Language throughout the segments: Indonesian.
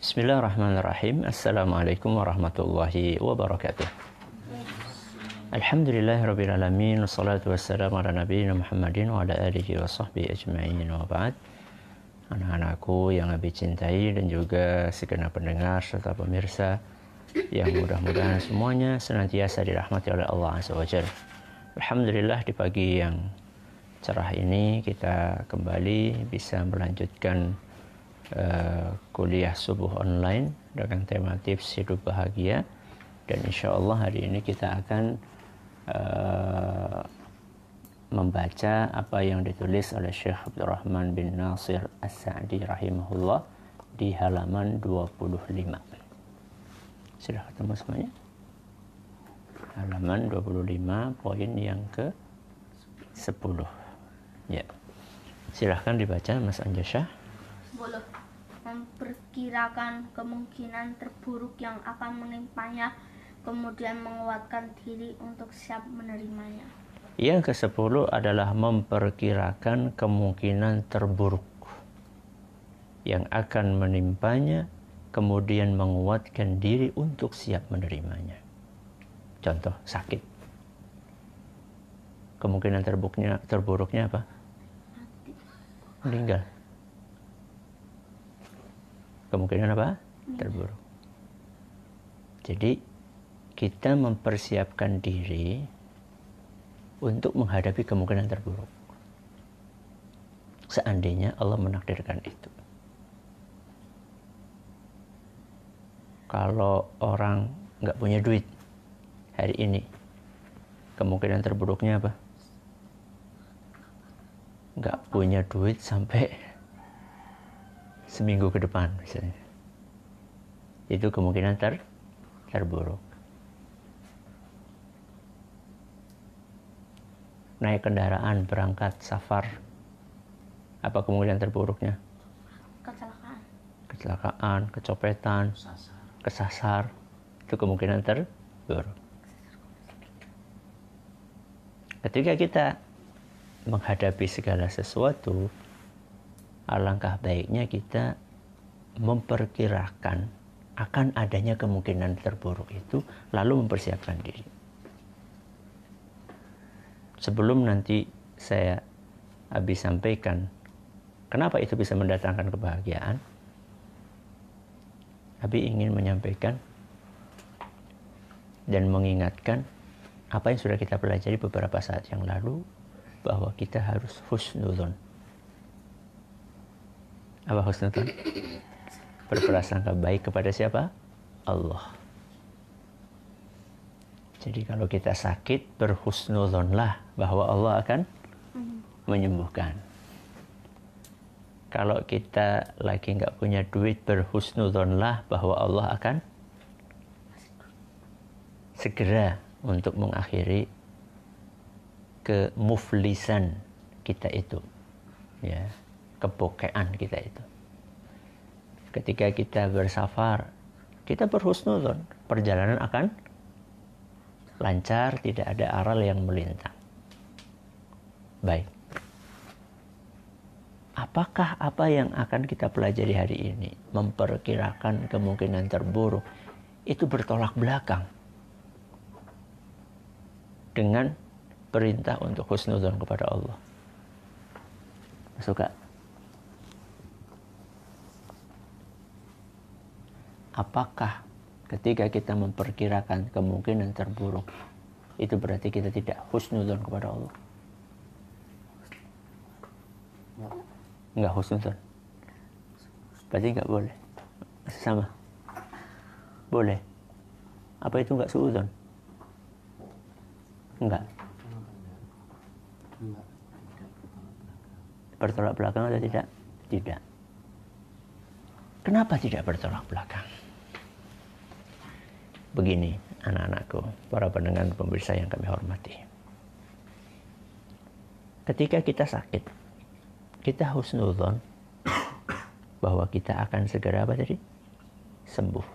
Bismillahirrahmanirrahim. Assalamualaikum warahmatullahi wabarakatuh. Alhamdulillahirabbil alamin, wassalatu wassalamu ala nabiyina Muhammadin wa ala alihi wa sahbihi ajma'in, wa ba'd. Anak-anakku yang Abi cintai dan juga segenap pendengar serta pemirsa yang mudah-mudahan semuanya senantiasa dirahmati oleh Allah Azza wa Jalla. Alhamdulillah, di pagi yang cerah ini kita kembali bisa melanjutkan kuliah subuh online dengan tema tips hidup bahagia, dan insya Allah hari ini kita akan membaca apa yang ditulis oleh Syekh Abdurrahman bin Nasir As-Sa'di rahimahullah di halaman 25. Sudah ketemu semuanya? Halaman 25, poin yang ke 10. Ya, silahkan dibaca Mas Anjasya. 10. Memperkirakan kemungkinan terburuk yang akan menimpanya, kemudian menguatkan diri untuk siap menerimanya. Yang ke-10 adalah memperkirakan kemungkinan terburuk yang akan menimpanya, kemudian menguatkan diri untuk siap menerimanya. Contoh, sakit. Kemungkinan terburuknya apa? Meninggal. Kemungkinan apa? Terburuk. Jadi kita mempersiapkan diri untuk menghadapi kemungkinan terburuk, seandainya Allah menakdirkan itu. Kalau orang nggak punya duit hari ini, kemungkinan terburuknya apa? Nggak punya duit sampai seminggu ke depan misalnya. Itu kemungkinan terburuk. Naik kendaraan berangkat safar, apa kemungkinan terburuknya? Kecelakaan, kecopetan, kesasar. Itu kemungkinan terburuk. Ketika kita menghadapi segala sesuatu, alangkah baiknya kita memperkirakan akan adanya kemungkinan terburuk itu, lalu mempersiapkan diri. Sebelum nanti saya habis sampaikan kenapa itu bisa mendatangkan kebahagiaan, Abi ingin menyampaikan dan mengingatkan apa yang sudah kita pelajari beberapa saat yang lalu, bahwa kita harus husnudzon. Apa husnudzon? Berprasangka baik kepada siapa? Allah. Jadi kalau kita sakit, berhusnudzonlah bahwa Allah akan menyembuhkan. Kalau kita lagi nggak punya duit, berhusnudzonlah bahwa Allah akan segera untuk mengakhiri kemuflisan kita itu, ya, kebokean kita itu. Ketika kita bersafar, kita berhusnudzon, perjalanan akan lancar, tidak ada aral yang melintang. Baik. Apakah apa yang akan kita pelajari hari ini, memperkirakan kemungkinan terburuk, itu bertolak belakang dengan perintah untuk husnudzon kepada Allah? Suka? Apakah ketika kita memperkirakan kemungkinan terburuk, itu berarti kita tidak husnudzon kepada Allah? Enggak husnudzon. Berarti enggak boleh. Sama. Boleh. Apa itu enggak suudzon? Enggak. Bertolak belakang atau tidak? Tidak. Kenapa tidak bertolak belakang? Begini, anak-anakku, para pendengar pemirsa yang kami hormati. Ketika kita sakit, kita husnudzon bahwa kita akan segera apa tadi? Sembuh.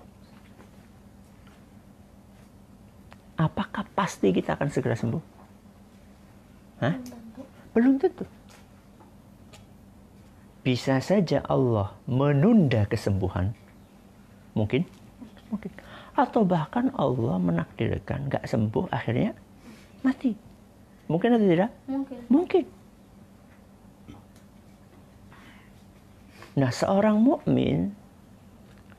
Apakah pasti kita akan segera sembuh? Hah? Belum tentu. Bisa saja Allah menunda kesembuhan Mungkin? Mungkin. Atau bahkan Allah menakdirkan nggak sembuh, akhirnya mati. Mungkin atau tidak? Mungkin. Mungkin. Nah, seorang mukmin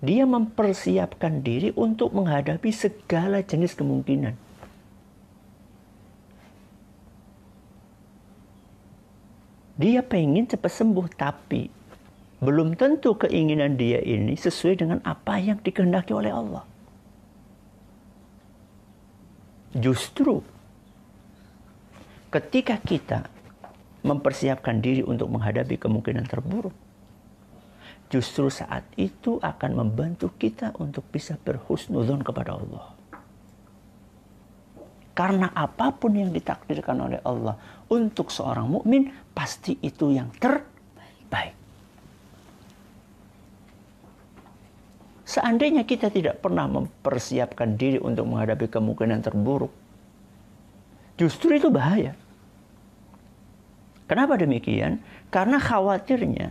dia mempersiapkan diri untuk menghadapi segala jenis kemungkinan. Dia pengen cepat sembuh, tapi belum tentu keinginan dia ini sesuai dengan apa yang dikehendaki oleh Allah. Justru ketika kita mempersiapkan diri untuk menghadapi kemungkinan terburuk, justru saat itu akan membantu kita untuk bisa berhusnudzon kepada Allah. Karena apapun yang ditakdirkan oleh Allah untuk seorang mukmin, pasti itu yang terbaik. Seandainya kita tidak pernah mempersiapkan diri untuk menghadapi kemungkinan terburuk, justru itu bahaya. Kenapa demikian? Karena khawatirnya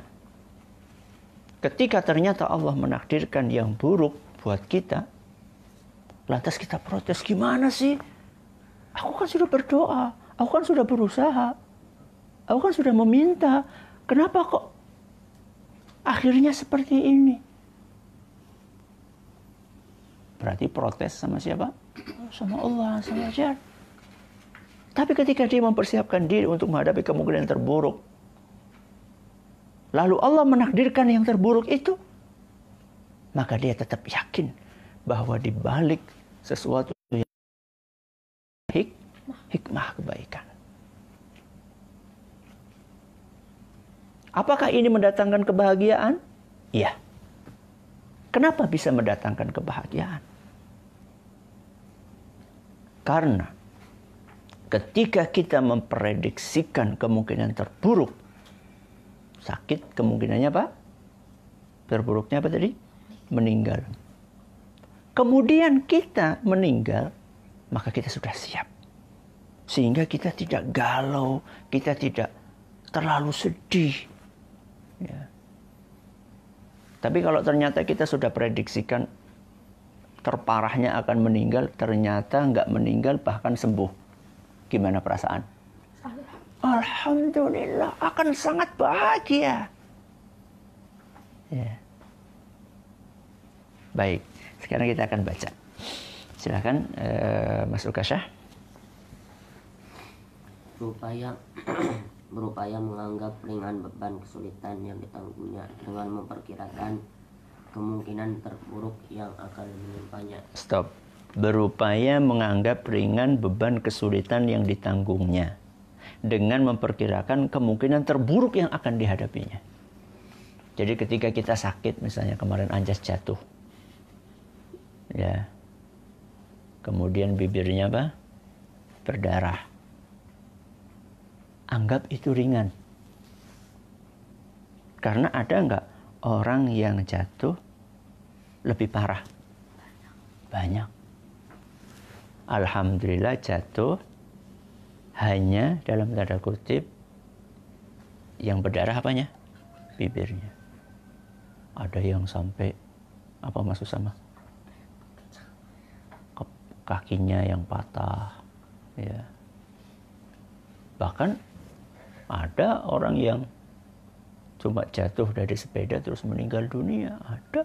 ketika ternyata Allah menakdirkan yang buruk buat kita, lantas kita protes, gimana sih? Aku kan sudah berdoa, aku kan sudah berusaha, aku kan sudah meminta, kenapa kok akhirnya seperti ini? Berarti protes sama siapa? Sama Allah, sama Jar. Tapi ketika dia mempersiapkan diri untuk menghadapi kemungkinan terburuk, lalu Allah menakdirkan yang terburuk itu, maka dia tetap yakin bahwa di balik sesuatu yang hikmah kebaikan. Apakah ini mendatangkan kebahagiaan? Iya. Kenapa bisa mendatangkan kebahagiaan? Karena ketika kita memprediksikan kemungkinan terburuk, sakit kemungkinannya apa? Terburuknya apa tadi? Meninggal. Kemudian kita meninggal, maka kita sudah siap. Sehingga kita tidak galau, kita tidak terlalu sedih. Ya. Tapi kalau ternyata kita sudah prediksikan terparahnya akan meninggal, ternyata nggak meninggal bahkan sembuh. Gimana perasaan? Alhamdulillah, akan sangat bahagia. Ya. Baik, sekarang kita akan baca. Silakan Mas Ukasyah. Berupaya menganggap ringan beban kesulitan yang ditanggungnya dengan memperkirakan kemungkinan terburuk yang akan menimpanya. Stop. Berupaya menganggap ringan beban kesulitan yang ditanggungnya dengan memperkirakan kemungkinan terburuk yang akan dihadapinya. Jadi ketika kita sakit, misalnya kemarin Anjas jatuh, ya, kemudian bibirnya apa? Berdarah. Anggap itu ringan. Karena ada nggak orang yang jatuh lebih parah? Banyak. Alhamdulillah jatuh hanya dalam tanda kutip yang berdarah apanya? Bibirnya. Ada yang sampai apa Mas Usama? Kakinya yang patah, ya. Bahkan ada orang yang cuma jatuh dari sepeda terus meninggal dunia, ada,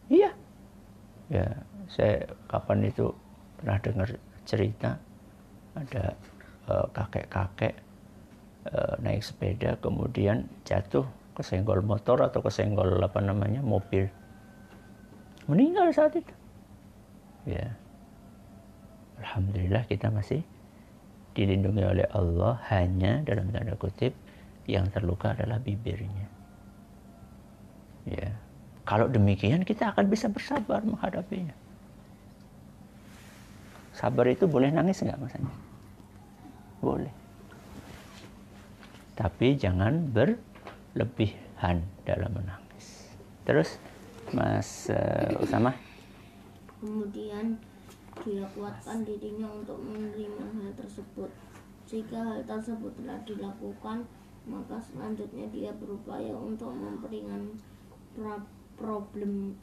iya, ya. Saya kapan itu pernah dengar cerita ada kakek-kakek naik sepeda kemudian jatuh kesenggol motor atau kesenggol mobil, meninggal saat itu. Ya, alhamdulillah kita masih dilindungi oleh Allah, hanya dalam tanda kutip yang terluka adalah bibirnya. Ya, kalau demikian kita akan bisa bersabar menghadapinya. Sabar itu boleh nangis nggak Mas Anjas? Boleh. Tapi jangan berlebihan dalam menangis. Terus Mas Usama? Kemudian dia kuatkan dirinya untuk menerima hal tersebut. Jika hal tersebut telah dilakukan, maka selanjutnya dia berupaya untuk problem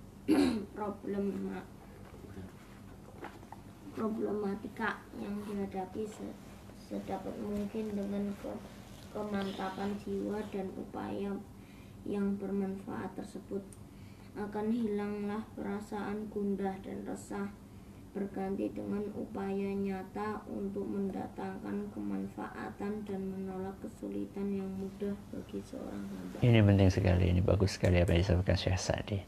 problematika yang dihadapi sedapat mungkin dengan kemantapan jiwa dan upaya yang bermanfaat tersebut. Akan hilanglah perasaan gundah dan resah, berganti dengan upaya nyata untuk mendatangkan kemanfaatan dan menolak kesulitan yang mudah bagi seorang hamba. Ini penting sekali, ini bagus sekali apa yang disampaikan Syekh Sa'di.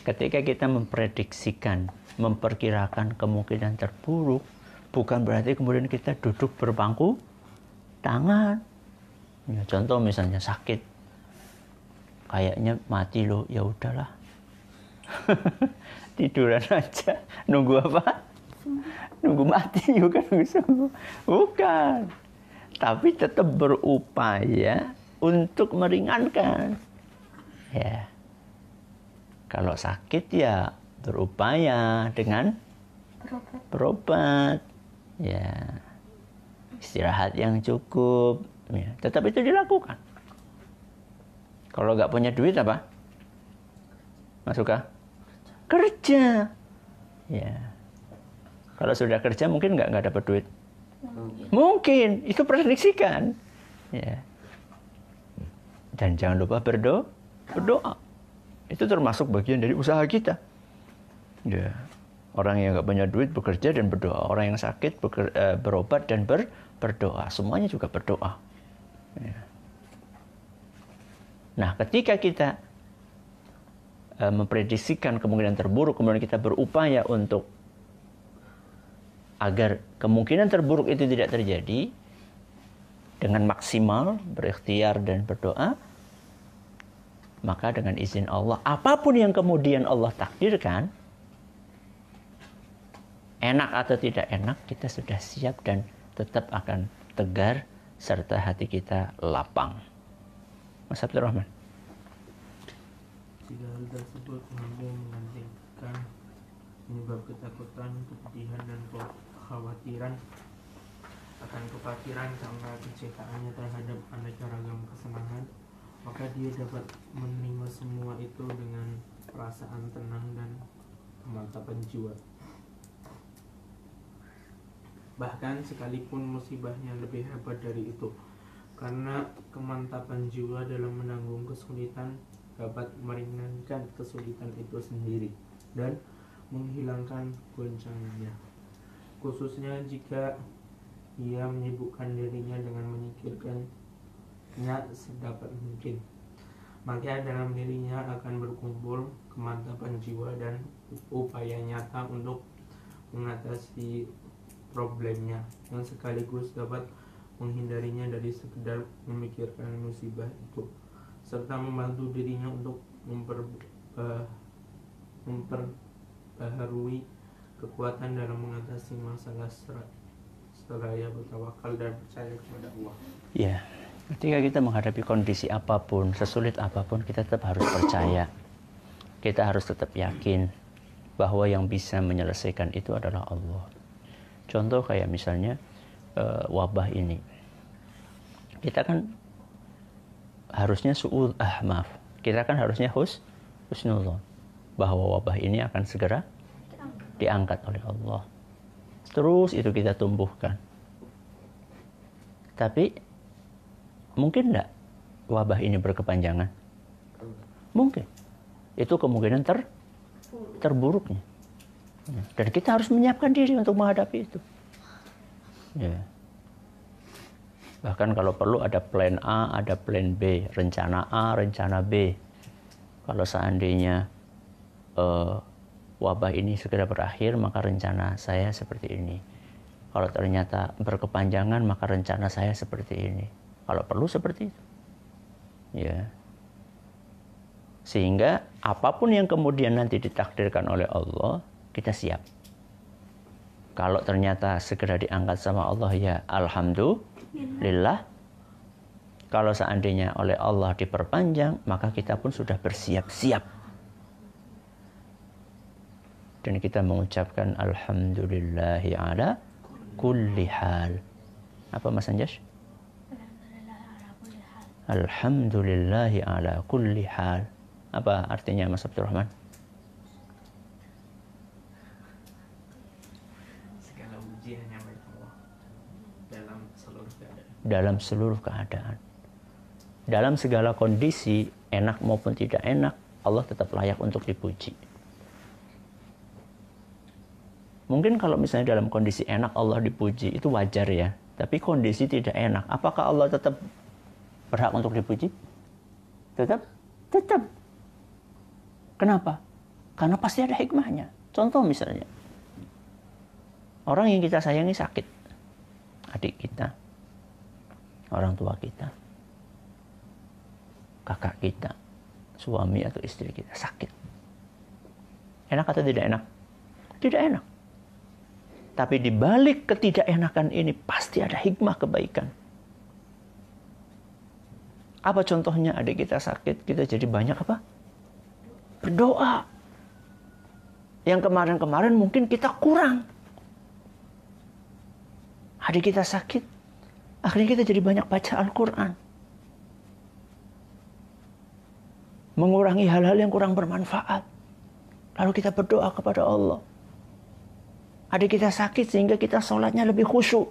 Ketika kita memprediksikan, memperkirakan kemungkinan terburuk, bukan berarti kemudian kita duduk berpangku tangan. Ya, contoh misalnya sakit, kayaknya mati loh, ya udahlah. Tiduran aja, nunggu apa? Nunggu mati, bukan nunggu sembuh. Bukan. Tapi tetap berupaya untuk meringankan. Ya. Kalau sakit ya berupaya dengan berobat. Ya. Istirahat yang cukup. Ya. Tetap itu dilakukan. Kalau nggak punya duit apa? Masuk kah? Kerja. Ya. Kalau sudah kerja mungkin nggak dapat duit. Mungkin. Itu prediksikan. Ya. Dan jangan lupa berdoa. Itu termasuk bagian dari usaha kita. Ya. Orang yang nggak punya duit bekerja dan berdoa. Orang yang sakit berobat dan berdoa. Semuanya juga berdoa. Ya. Nah, ketika kita memprediksikan kemungkinan terburuk, kemudian kita berupaya untuk agar kemungkinan terburuk itu tidak terjadi, dengan maksimal berikhtiar dan berdoa, maka dengan izin Allah, apapun yang kemudian Allah takdirkan, enak atau tidak enak, kita sudah siap dan tetap akan tegar serta hati kita lapang. Mas Abdul Rahman. Jika hal tersebut mampu menggantikan penyebab ketakutan, kepedihan, dan kekhawatiran akan kefakiran serta kecekaannya terhadap aneka ragam kesenangan, maka dia dapat menerima semua itu dengan perasaan tenang dan kemantapan jiwa. Bahkan sekalipun musibahnya lebih hebat dari itu, karena kemantapan jiwa dalam menanggung kesulitan dapat meringankan kesulitan itu sendiri dan menghilangkan goncangannya, khususnya jika ia menyibukkan dirinya dengan menyingkirkannya sedapat mungkin. Maka dalam dirinya akan berkumpul kemantapan jiwa dan upaya nyata untuk mengatasi problemnya, yang sekaligus dapat menghindarinya dari sekedar memikirkan musibah itu, serta membantu dirinya untuk memperbaharui kekuatan dalam mengatasi masalah seraya bertawakal dan percaya kepada Allah. Ya, ketika kita menghadapi kondisi apapun, sesulit apapun, kita tetap harus percaya. Kita harus tetap yakin bahwa yang bisa menyelesaikan itu adalah Allah. Contoh kayak misalnya wabah ini. Kita kan harusnya kita kan harusnya husnuzon bahwa wabah ini akan segera diangkat oleh Allah. Terus itu kita tumbuhkan. Tapi mungkin enggak wabah ini berkepanjangan? Mungkin. Itu kemungkinan terburuknya. Dan kita harus menyiapkan diri untuk menghadapi itu. Ya. Bahkan kalau perlu ada plan A, ada plan B, rencana A, rencana B. Kalau seandainya wabah ini segera berakhir, maka rencana saya seperti ini. Kalau ternyata berkepanjangan, maka rencana saya seperti ini. Kalau perlu seperti itu. Ya. Sehingga apapun yang kemudian nanti ditakdirkan oleh Allah, kita siap. Kalau ternyata segera diangkat sama Allah, ya alhamdulillah. Kalau seandainya oleh Allah diperpanjang, maka kita pun sudah bersiap-siap. Dan kita mengucapkan alhamdulillahi ala kulli hal. Apa Mas Anjas? Alhamdulillahi ala kulli hal. Apa artinya Mas Abdurrahman? Segala puji hanya milik Allah dalam seluruh keadaan. Dalam seluruh keadaan. Dalam segala kondisi, enak maupun tidak enak, Allah tetap layak untuk dipuji. Mungkin kalau misalnya dalam kondisi enak Allah dipuji, itu wajar ya. Tapi kondisi tidak enak, apakah Allah tetap berhak untuk dipuji? Tetap. Kenapa? Karena pasti ada hikmahnya. Contoh misalnya, orang yang kita sayangi sakit. Adik kita, orang tua kita, kakak kita, suami atau istri kita sakit. Enak atau tidak enak? Tidak enak. Tapi di balik ketidakenakan ini pasti ada hikmah kebaikan. Apa contohnya? Adik kita sakit, kita jadi banyak apa? Berdoa. Yang kemarin-kemarin mungkin kita kurang. Adik kita sakit, akhirnya kita jadi banyak baca Al-Quran. Mengurangi hal-hal yang kurang bermanfaat. Lalu kita berdoa kepada Allah. Adik kita sakit sehingga kita sholatnya lebih khusyuk.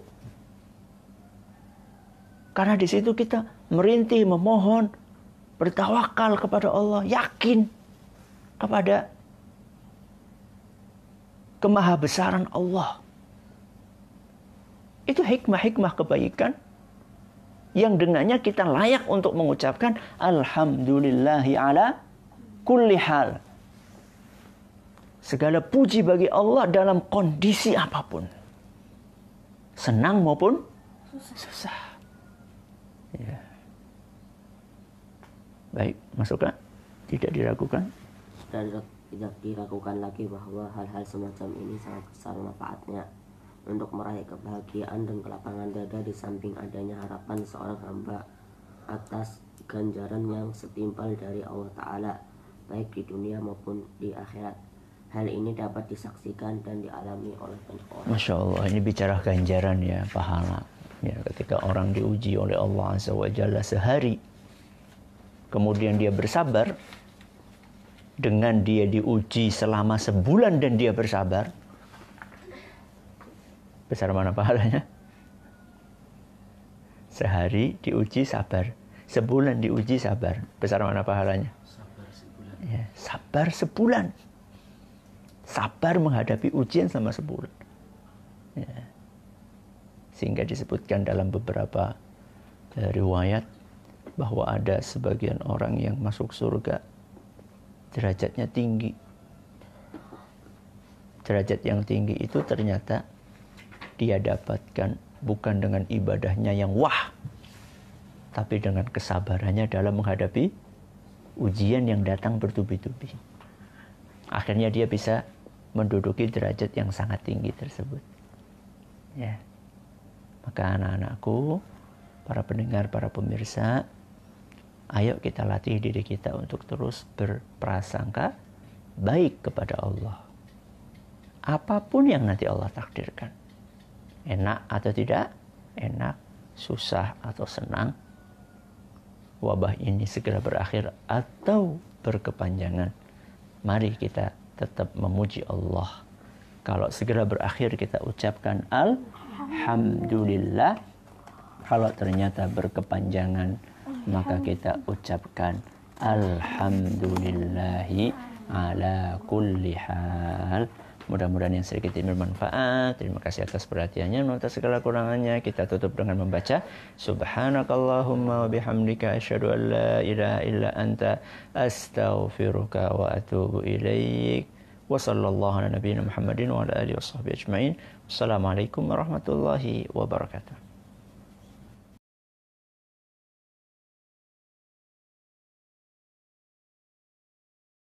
Karena di situ kita merintih, memohon, bertawakal kepada Allah, yakin kepada kemahabesaran Allah. Itu hikmah-hikmah kebaikan yang dengannya kita layak untuk mengucapkan alhamdulillahi ala kulli hal. Segala puji bagi Allah dalam kondisi apapun. Senang maupun susah. Ya. Baik, masukkan. Tidak diragukan. Dan tidak diragukan lagi bahwa hal-hal semacam ini sangat besar manfaatnya untuk meraih kebahagiaan dan kelapangan dada, di samping adanya harapan seorang hamba atas ganjaran yang setimpal dari Allah Ta'ala, baik di dunia maupun di akhirat. Hal ini dapat disaksikan dan dialami oleh banyak orang. Masya Allah, ini bicara ganjaran ya, pahala. Ya, ketika orang diuji oleh Allah Azza wa Jalla sehari, kemudian dia bersabar, dengan dia diuji selama sebulan dan dia bersabar, besar mana pahalanya? Sehari diuji sabar, sebulan diuji sabar, besar mana pahalanya? Sabar sebulan. Ya, sabar sebulan. Sabar menghadapi ujian selama sebulan. Ya. Sehingga disebutkan dalam beberapa riwayat bahwa ada sebagian orang yang masuk surga derajatnya tinggi. Derajat yang tinggi itu ternyata dia dapatkan bukan dengan ibadahnya yang wah, tapi dengan kesabarannya dalam menghadapi ujian yang datang bertubi-tubi. Akhirnya dia bisa menduduki derajat yang sangat tinggi tersebut. Ya. Maka anak-anakku, para pendengar, para pemirsa, ayo kita latih diri kita untuk terus berprasangka baik kepada Allah. Apapun yang nanti Allah takdirkan. Enak atau tidak enak, susah atau senang, wabah ini segera berakhir atau berkepanjangan, mari kita tetap memuji Allah. Kalau segera berakhir kita ucapkan alhamdulillah. Kalau ternyata berkepanjangan maka kita ucapkan alhamdulillahi ala kulli hal. Mudah-mudahan yang sedikit ini bermanfaat. Terima kasih atas perhatiannya. Atas segala kurangannya kita tutup dengan membaca subhanakallahumma wa bihamdika asyhadu an la ilaha illa anta astaghfiruka wa atubu ilaik. Wa sallallahu ala nabiyyina Muhammadin wa ala alihi washabbihi ajmain. Wassalamualaikum warahmatullahi wabarakatuh.